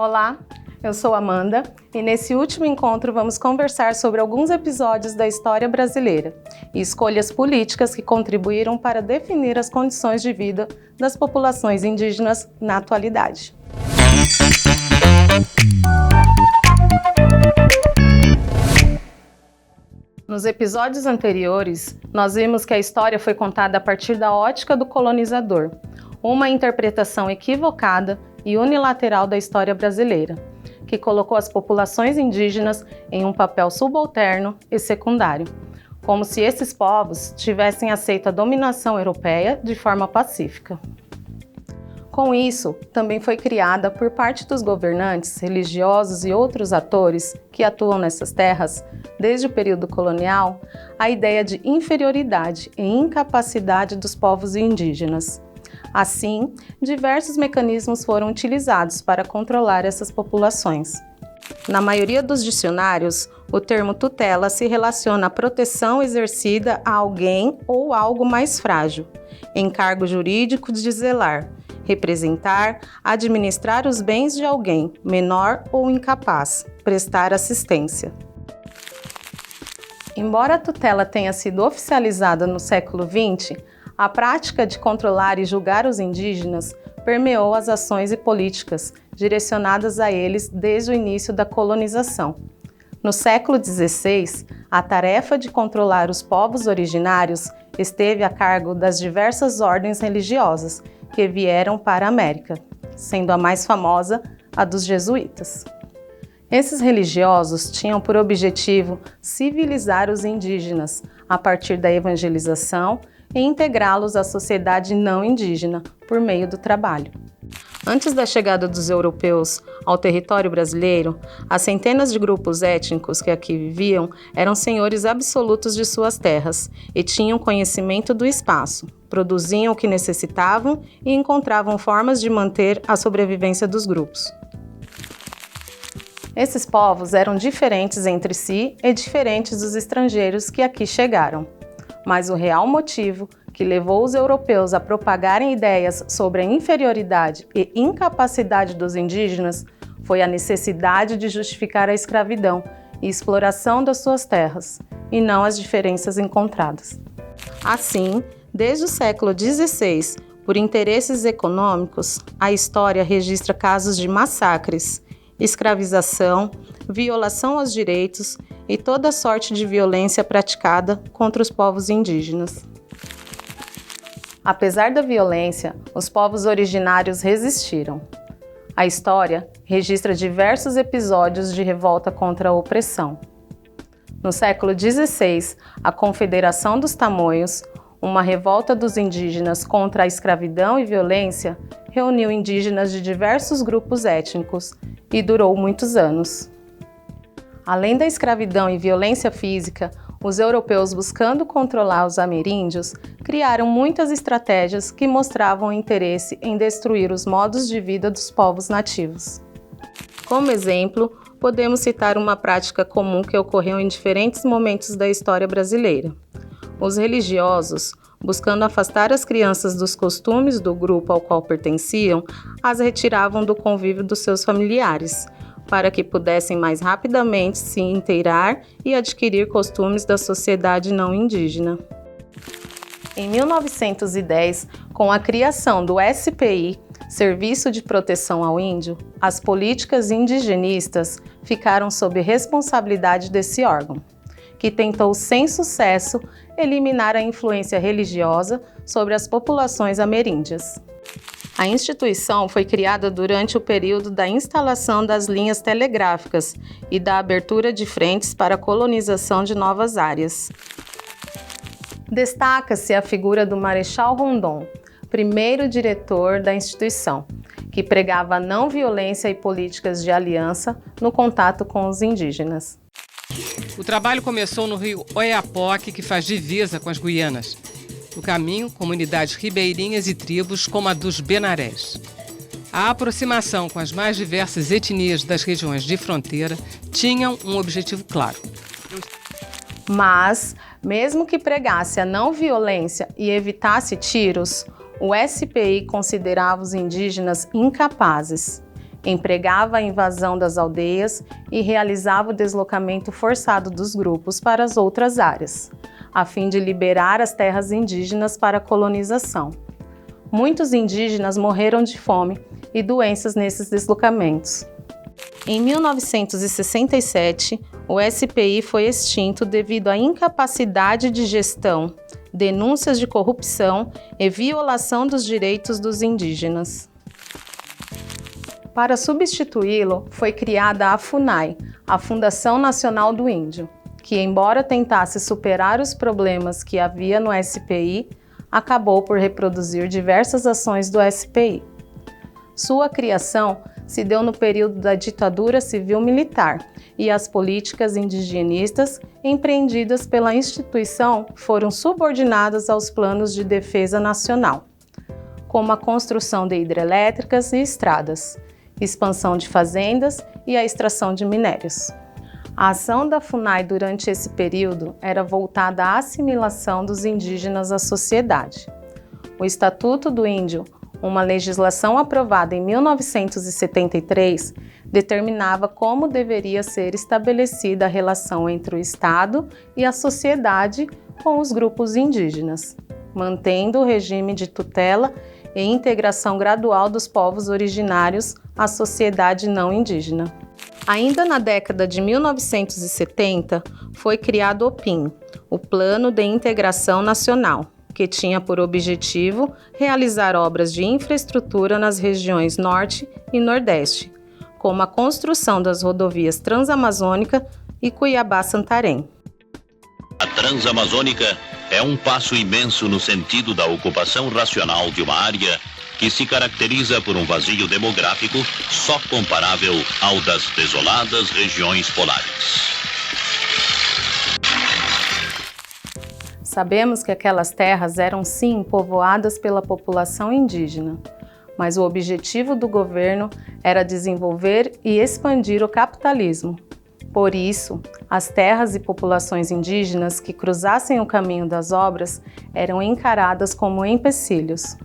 Olá, eu sou Amanda e nesse último encontro vamos conversar sobre alguns episódios da história brasileira e escolhas políticas que contribuíram para definir as condições de vida das populações indígenas na atualidade. Nos episódios anteriores, nós vimos que a história foi contada a partir da ótica do colonizador, uma interpretação equivocada e unilateral da história brasileira, que colocou as populações indígenas em um papel subalterno e secundário, como se esses povos tivessem aceito a dominação europeia de forma pacífica. Com isso, também foi criada por parte dos governantes, religiosos e outros atores que atuam nessas terras, desde o período colonial, a ideia de inferioridade e incapacidade dos povos indígenas. Assim, diversos mecanismos foram utilizados para controlar essas populações. Na maioria dos dicionários, o termo tutela se relaciona à proteção exercida a alguém ou algo mais frágil, encargo jurídico de zelar, representar, administrar os bens de alguém, menor ou incapaz, prestar assistência. Embora a tutela tenha sido oficializada no século XX, a prática de controlar e julgar os indígenas permeou as ações e políticas direcionadas a eles desde o início da colonização. No século XVI, a tarefa de controlar os povos originários esteve a cargo das diversas ordens religiosas que vieram para a América, sendo a mais famosa a dos jesuítas. Esses religiosos tinham por objetivo civilizar os indígenas a partir da evangelização e integrá-los à sociedade não indígena por meio do trabalho. Antes da chegada dos europeus ao território brasileiro, as centenas de grupos étnicos que aqui viviam eram senhores absolutos de suas terras e tinham conhecimento do espaço, produziam o que necessitavam e encontravam formas de manter a sobrevivência dos grupos. Esses povos eram diferentes entre si e diferentes dos estrangeiros que aqui chegaram. Mas o real motivo que levou os europeus a propagarem ideias sobre a inferioridade e incapacidade dos indígenas foi a necessidade de justificar a escravidão e exploração das suas terras, e não as diferenças encontradas. Assim, desde o século XVI, por interesses econômicos, a história registra casos de massacres, escravização, violação aos direitos e toda sorte de violência praticada contra os povos indígenas. Apesar da violência, os povos originários resistiram. A história registra diversos episódios de revolta contra a opressão. No século XVI, a Confederação dos Tamoios, uma revolta dos indígenas contra a escravidão e violência, reuniu indígenas de diversos grupos étnicos e durou muitos anos. Além da escravidão e violência física, os europeus, buscando controlar os ameríndios, criaram muitas estratégias que mostravam interesse em destruir os modos de vida dos povos nativos. Como exemplo, podemos citar uma prática comum que ocorreu em diferentes momentos da história brasileira. Os religiosos, buscando afastar as crianças dos costumes do grupo ao qual pertenciam, as retiravam do convívio dos seus familiares, para que pudessem mais rapidamente se inteirar e adquirir costumes da sociedade não indígena. Em 1910, com a criação do SPI, Serviço de Proteção ao Índio, as políticas indigenistas ficaram sob responsabilidade desse órgão, que tentou sem sucesso eliminar a influência religiosa sobre as populações ameríndias. A instituição foi criada durante o período da instalação das linhas telegráficas e da abertura de frentes para a colonização de novas áreas. Destaca-se a figura do Marechal Rondon, primeiro diretor da instituição, que pregava a não violência e políticas de aliança no contato com os indígenas. O trabalho começou no rio Oiapoque, que faz divisa com as Guianas. No caminho, comunidades ribeirinhas e tribos como a dos Benarés. A aproximação com as mais diversas etnias das regiões de fronteira tinham um objetivo claro. Mas, mesmo que pregasse a não violência e evitasse tiros, o SPI considerava os indígenas incapazes. empregava a invasão das aldeias e realizava o deslocamento forçado dos grupos para as outras áreas, a fim de liberar as terras indígenas para a colonização. Muitos indígenas morreram de fome e doenças nesses deslocamentos. Em 1967, o SPI foi extinto devido à incapacidade de gestão, denúncias de corrupção e violação dos direitos dos indígenas. Para substituí-lo, foi criada a FUNAI, a Fundação Nacional do Índio, que, embora tentasse superar os problemas que havia no SPI, acabou por reproduzir diversas ações do SPI. Sua criação se deu no período da ditadura civil-militar e as políticas indigenistas empreendidas pela instituição foram subordinadas aos planos de defesa nacional, como a construção de hidrelétricas e estradas, expansão de fazendas e a extração de minérios. A ação da FUNAI durante esse período era voltada à assimilação dos indígenas à sociedade. O Estatuto do Índio, uma legislação aprovada em 1973, determinava como deveria ser estabelecida a relação entre o Estado e a sociedade com os grupos indígenas, mantendo o regime de tutela e integração gradual dos povos originários à sociedade não indígena. Ainda na década de 1970, foi criado o PIN, o Plano de Integração Nacional, que tinha por objetivo realizar obras de infraestrutura nas regiões Norte e Nordeste, como a construção das rodovias Transamazônica e Cuiabá-Santarém. A Transamazônica é um passo imenso no sentido da ocupação racional de uma área que se caracteriza por um vazio demográfico só comparável ao das desoladas regiões polares. Sabemos que aquelas terras eram sim povoadas pela população indígena, mas o objetivo do governo era desenvolver e expandir o capitalismo. Por isso, as terras e populações indígenas que cruzassem o caminho das obras eram encaradas como empecilhos.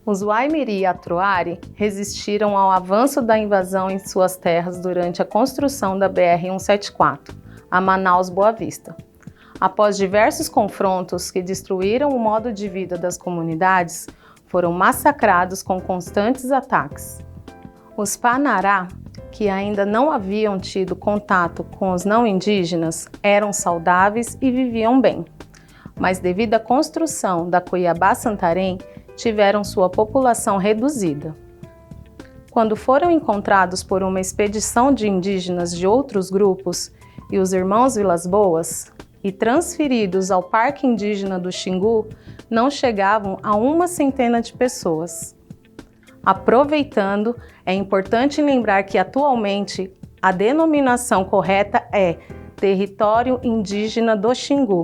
Os Waimiri e Atruari resistiram ao avanço da invasão em suas terras durante a construção da BR-174, a Manaus-Boa Vista. Após diversos confrontos que destruíram o modo de vida das comunidades, foram massacrados com constantes ataques. Os Panará, que ainda não haviam tido contato com os não indígenas, eram saudáveis e viviam bem. Mas devido à construção da Cuiabá-Santarém, tiveram sua população reduzida. Quando foram encontrados por uma expedição de indígenas de outros grupos e os irmãos Vilas Boas, e transferidos ao Parque Indígena do Xingu, não chegavam a 100 de pessoas. Aproveitando, é importante lembrar que atualmente a denominação correta é Território Indígena do Xingu,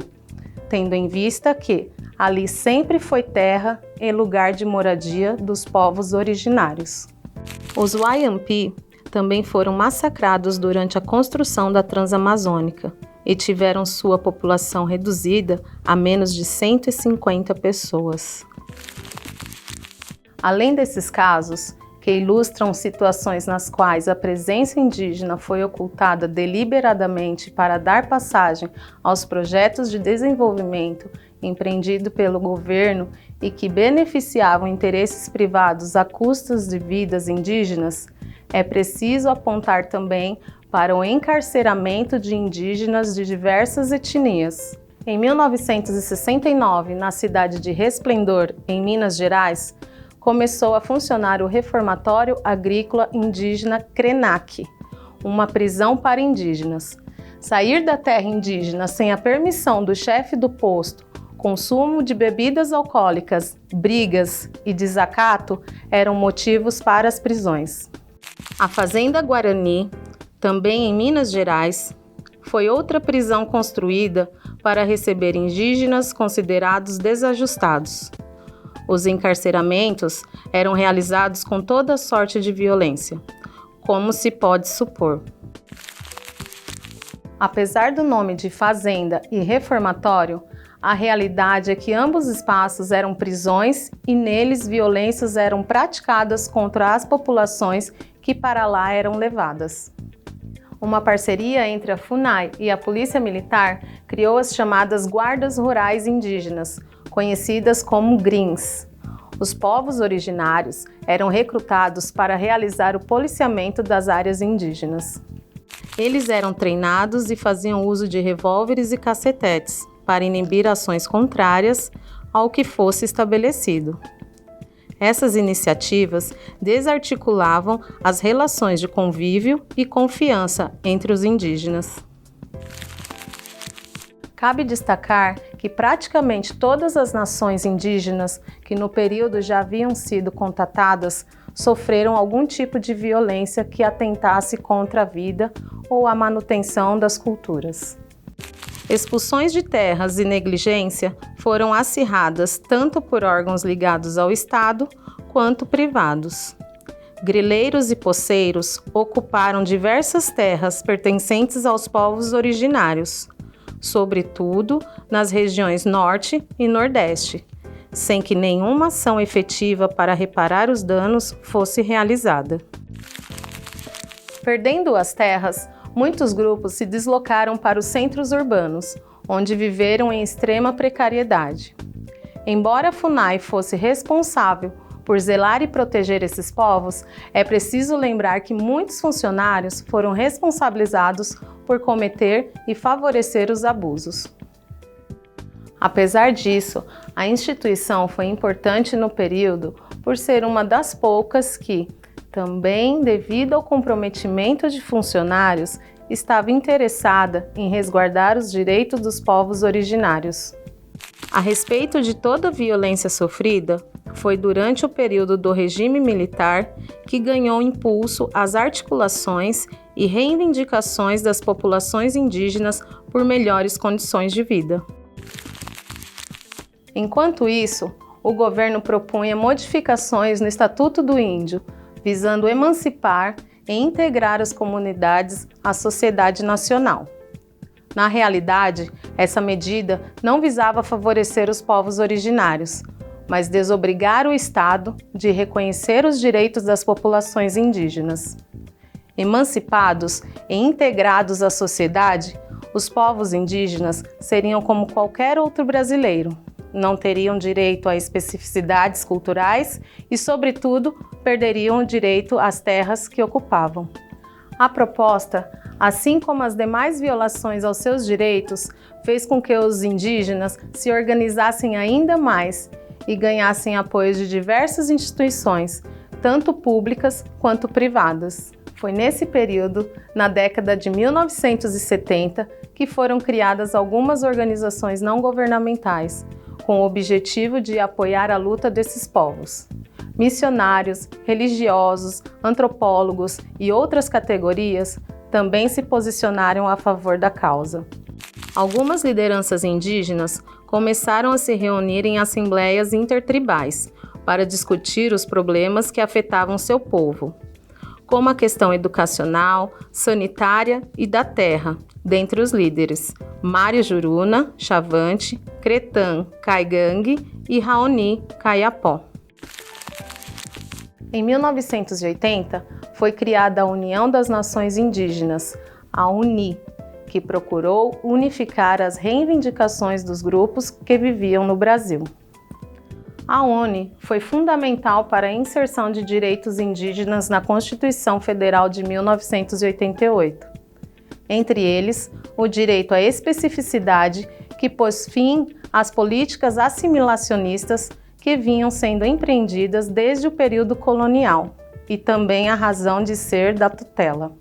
tendo em vista que ali sempre foi terra e lugar de moradia dos povos originários. Os Wayampi também foram massacrados durante a construção da Transamazônica e tiveram sua população reduzida a menos de 150 pessoas. Além desses casos, que ilustram situações nas quais a presença indígena foi ocultada deliberadamente para dar passagem aos projetos de desenvolvimento empreendido pelo governo e que beneficiavam interesses privados a custas de vidas indígenas, é preciso apontar também para o encarceramento de indígenas de diversas etnias. Em 1969, na cidade de Resplendor, em Minas Gerais, começou a funcionar o Reformatório Agrícola Indígena CRENAC, uma prisão para indígenas. Sair da terra indígena sem a permissão do chefe do posto, consumo de bebidas alcoólicas, brigas e desacato eram motivos para as prisões. A Fazenda Guarani, também em Minas Gerais, foi outra prisão construída para receber indígenas considerados desajustados. Os encarceramentos eram realizados com toda sorte de violência, como se pode supor. Apesar do nome de fazenda e reformatório, a realidade é que ambos espaços eram prisões e neles violências eram praticadas contra as populações que que para lá eram levadas. Uma parceria entre a FUNAI e a Polícia Militar criou as chamadas Guardas Rurais Indígenas, conhecidas como GRINs. Os povos originários eram recrutados para realizar o policiamento das áreas indígenas. Eles eram treinados e faziam uso de revólveres e cacetetes para inibir ações contrárias ao que fosse estabelecido. Essas iniciativas desarticulavam as relações de convívio e confiança entre os indígenas. Cabe destacar que praticamente todas as nações indígenas que no período já haviam sido contatadas sofreram algum tipo de violência que atentasse contra a vida ou a manutenção das culturas. Expulsões de terras e negligência foram acirradas tanto por órgãos ligados ao Estado quanto privados. Grileiros e poceiros ocuparam diversas terras pertencentes aos povos originários, sobretudo nas regiões Norte e Nordeste, sem que nenhuma ação efetiva para reparar os danos fosse realizada. Perdendo as terras, muitos grupos se deslocaram para os centros urbanos, onde viveram em extrema precariedade. Embora a FUNAI fosse responsável por zelar e proteger esses povos, é preciso lembrar que muitos funcionários foram responsabilizados por cometer e favorecer os abusos. Apesar disso, a instituição foi importante no período por ser uma das poucas que, também devido ao comprometimento de funcionários, estava interessada em resguardar os direitos dos povos originários. A respeito de toda a violência sofrida, foi durante o período do regime militar que ganhou impulso as articulações e reivindicações das populações indígenas por melhores condições de vida. Enquanto isso, o governo propunha modificações no Estatuto do Índio, visando emancipar e integrar as comunidades à sociedade nacional. Na realidade, essa medida não visava favorecer os povos originários, mas desobrigar o Estado de reconhecer os direitos das populações indígenas. Emancipados e integrados à sociedade, os povos indígenas seriam como qualquer outro brasileiro. Não teriam direito a especificidades culturais e, sobretudo, perderiam o direito às terras que ocupavam. A proposta, assim como as demais violações aos seus direitos, fez com que os indígenas se organizassem ainda mais e ganhassem apoio de diversas instituições, tanto públicas quanto privadas. Foi nesse período, na década de 1970, que foram criadas algumas organizações não governamentais, com o objetivo de apoiar a luta desses povos. Missionários, religiosos, antropólogos e outras categorias também se posicionaram a favor da causa. Algumas lideranças indígenas começaram a se reunir em assembleias intertribais para discutir os problemas que afetavam seu povo, como a questão educacional, sanitária e da terra, dentre os líderes Mário Juruna, Chavante, Cretan Caigangue e Raoni Caiapó. Em 1980, foi criada a União das Nações Indígenas, a UNI, que procurou unificar as reivindicações dos grupos que viviam no Brasil. A ONU foi fundamental para a inserção de direitos indígenas na Constituição Federal de 1988. Entre eles, o direito à especificidade, que pôs fim às políticas assimilacionistas que vinham sendo empreendidas desde o período colonial, e também a razão de ser da tutela.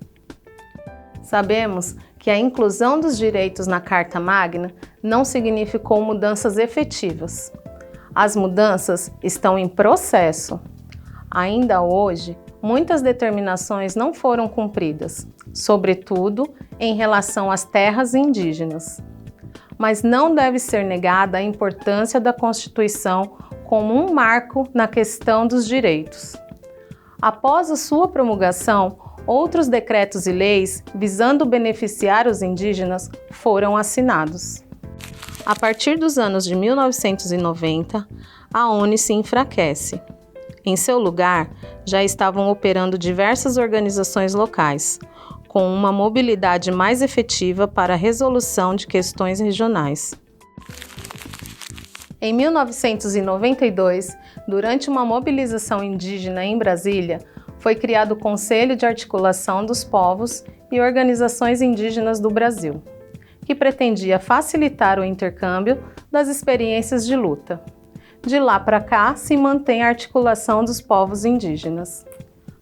Sabemos que a inclusão dos direitos na Carta Magna não significou mudanças efetivas. As mudanças estão em processo. Ainda hoje, muitas determinações não foram cumpridas, sobretudo em relação às terras indígenas. Mas não deve ser negada a importância da Constituição como um marco na questão dos direitos. Após a sua promulgação, outros decretos e leis visando beneficiar os indígenas foram assinados. A partir dos anos de 1990, a ONU se enfraquece. Em seu lugar, já estavam operando diversas organizações locais, com uma mobilidade mais efetiva para a resolução de questões regionais. Em 1992, durante uma mobilização indígena em Brasília, foi criado o Conselho de Articulação dos Povos e Organizações Indígenas do Brasil, que pretendia facilitar o intercâmbio das experiências de luta. De lá para cá, se mantém a articulação dos povos indígenas.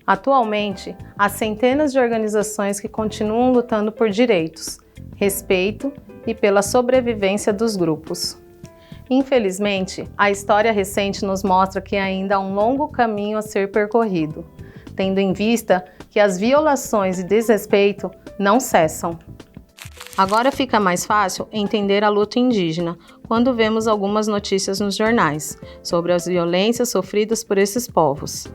Atualmente, há centenas de organizações que continuam lutando por direitos, respeito e pela sobrevivência dos grupos. Infelizmente, a história recente nos mostra que ainda há um longo caminho a ser percorrido, tendo em vista que as violações e desrespeito não cessam. Agora fica mais fácil entender a luta indígena quando vemos algumas notícias nos jornais sobre as violências sofridas por esses povos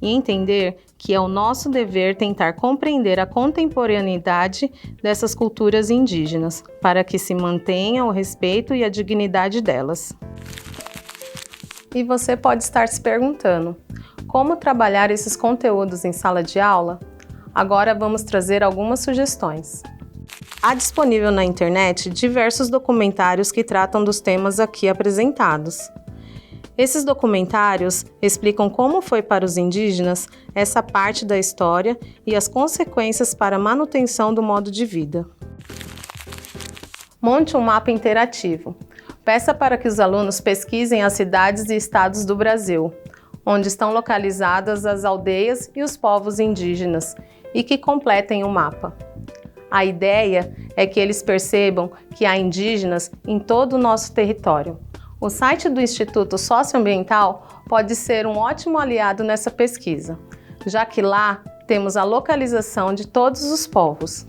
e entender que é o nosso dever tentar compreender a contemporaneidade dessas culturas indígenas para que se mantenha o respeito e a dignidade delas. E você pode estar se perguntando, como trabalhar esses conteúdos em sala de aula? Agora vamos trazer algumas sugestões. Há disponível na internet diversos documentários que tratam dos temas aqui apresentados. Esses documentários explicam como foi para os indígenas essa parte da história e as consequências para a manutenção do modo de vida. Monte um mapa interativo. Peça para que os alunos pesquisem as cidades e estados do Brasil, onde estão localizadas as aldeias e os povos indígenas, e que completem o mapa. A ideia é que eles percebam que há indígenas em todo o nosso território. O site do Instituto Socioambiental pode ser um ótimo aliado nessa pesquisa, já que lá temos a localização de todos os povos.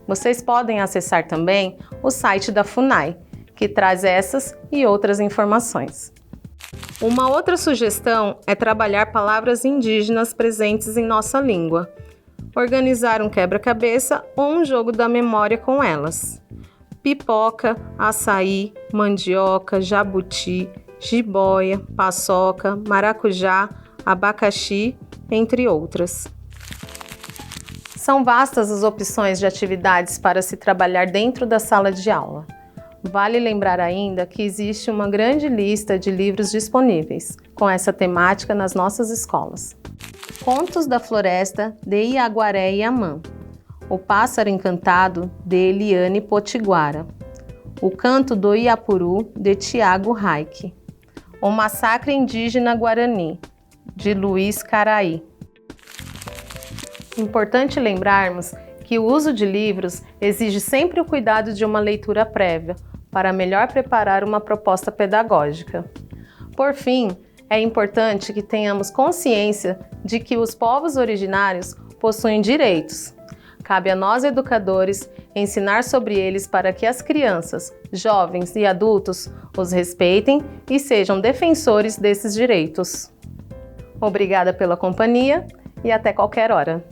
Vocês podem acessar também o site da FUNAI, que traz essas e outras informações. Uma outra sugestão é trabalhar palavras indígenas presentes em nossa língua. Organizar um quebra-cabeça ou um jogo da memória com elas. Pipoca, açaí, mandioca, jabuti, jiboia, paçoca, maracujá, abacaxi, entre outras. São vastas as opções de atividades para se trabalhar dentro da sala de aula. Vale lembrar ainda que existe uma grande lista de livros disponíveis com essa temática nas nossas escolas. Contos da Floresta, de Iaguaré e Amã. O Pássaro Encantado, de Eliane Potiguara. O Canto do Iapuru, de Tiago Reich. O Massacre Indígena Guarani, de Luiz Caraí. Importante lembrarmos que o uso de livros exige sempre o cuidado de uma leitura prévia, para melhor preparar uma proposta pedagógica. Por fim, é importante que tenhamos consciência de que os povos originários possuem direitos. Cabe a nós, educadores, ensinar sobre eles para que as crianças, jovens e adultos os respeitem e sejam defensores desses direitos. Obrigada pela companhia e até qualquer hora.